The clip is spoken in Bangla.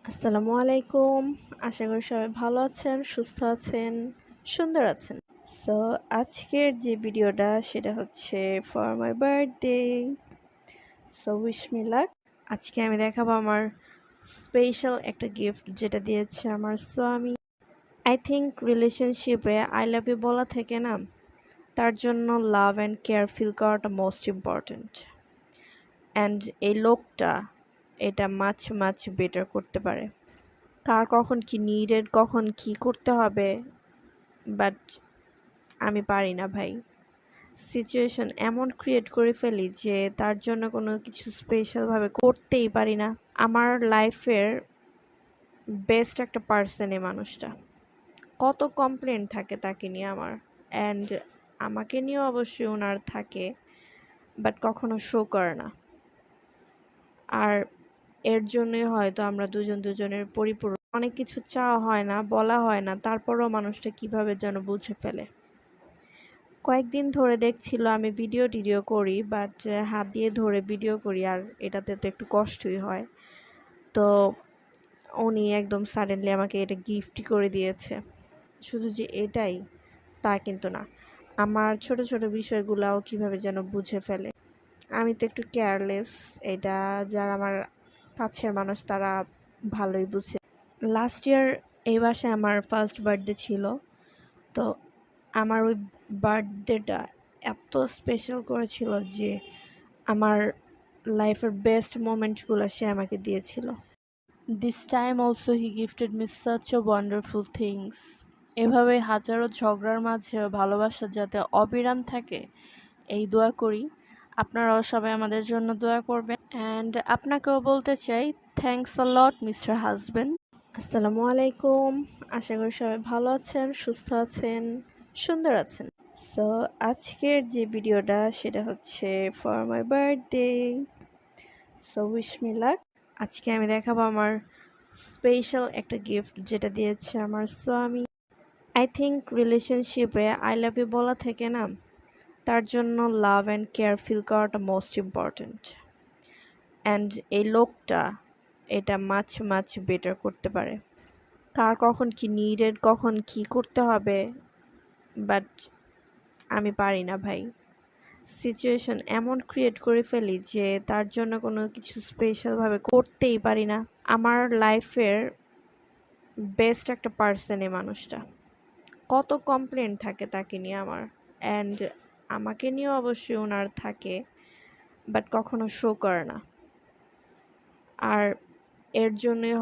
আসসালামু আলাইকুম। আশা করি সবাই ভালো আছেন, সুস্থ আছেন, সুন্দর আছেন। সো আজকের যে ভিডিওটা সেটা হচ্ছে for my birthday. So wish me luck. আজকে আমি দেখাবো আমার স্পেশাল একটা গিফট যেটা দিয়েছে আমার স্বামী। আই থিঙ্ক রিলেশনশিপে আই লাভ ইউ বলা থেকে না, তার জন্য লাভ অ্যান্ড কেয়ার ফিল করাটা মোস্ট ইম্পর্ট্যান্ট। অ্যান্ড এই লোকটা এটা মাছ মাছ বেটার করতে পারে। কার কখন কি নিডেড, কখন কি করতে হবে, বাট আমি পারি না ভাই। সিচুয়েশন এমন ক্রিয়েট করে ফেলি যে তার জন্য কোনো কিছু স্পেশালভাবে করতেই পারি না। আমার লাইফের বেস্ট একটা পার্সন এই মানুষটা। কত কমপ্লেন থাকে তাকে নিয়ে আমার, অ্যান্ড আমাকে নিয়েও অবশ্যই ওনার থাকে, বাট কখনো শো করে না। আর এর জন্যই হয়তো আমরা দুজন দুজনের পরিপূরক। অনেক কিছু চাওয়া হয় না, বলা হয় না, তারপরেও মানুষটা কিভাবে যেন বুঝে ফেলে। কয়েকদিন ধরে দেখছিল আমি ভিডিও করি, বাট হাত দিয়ে ধরে ভিডিও করি, আর এটাতে তো একটু কষ্টই হয়। তো উনি একদম সাডেনলি আমাকে এটা গিফটই করে দিয়েছে। শুধু যে এটাই তা কিন্তু না, আমার ছোট ছোট বিষয়গুলাও কিভাবে যেন বুঝে ফেলে। আমি তো একটু কেয়ারলেস, এটা যারা আমার কাছের মানুষ তারা ভালোই বুঝে। লাস্ট ইয়ার এই বাসায় আমার ফার্স্ট বার্থডে ছিল। তো আমার ওই বার্থডেটা এত স্পেশাল করেছিল যে আমার লাইফের বেস্ট মোমেন্টগুলো সে আমাকে দিয়েছিল। This time also he gifted me such a wonderful things. এভাবে হাজারো ঝগড়ার মাঝেও ভালোবাসা যাতে অবিরাম থাকে, এই দোয়া করি। আপনারাও সবাই আমাদের জন্য দোয়া করবেন। অ্যান্ড আপনাকেও বলতে চাই, thanks a lot mister husband. আসসালামু আলাইকুম। আশা করি সবাই ভালো আছেন, সুস্থ আছেন, সুন্দর আছেন। সো আজকের যে ভিডিওটা সেটা হচ্ছে for my birthday. So wish me luck. আজকে আমি দেখাবো আমার স্পেশাল একটা গিফট যেটা দিয়েছে আমার স্বামী। আই থিঙ্ক রিলেশনশিপে আই লাভ ইউ বলা থেকে না, তার জন্য লাভ অ্যান্ড কেয়ার ফিল করাটা মোস্ট ইম্পর্ট্যান্ট। অ্যান্ড এই লোকটা এটা মাছ মাছ বেটার করতে পারে। কার কখন কি নিডেড, কখন কি করতে হবে, বাট আমি পারি না ভাই। সিচুয়েশন এমন ক্রিয়েট করে ফেলি যে তার জন্য কোনো কিছু স্পেশালভাবে করতেই পারি না। আমার লাইফের বেস্ট একটা পার্সন এই মানুষটা। কত কমপ্লেন থাকে তাকে নিয়ে আমার, অ্যান্ড আমাকে নিয়েও অবশ্যই ওনার থাকে, বাট কখনো শো করে না। আর এর জন্যই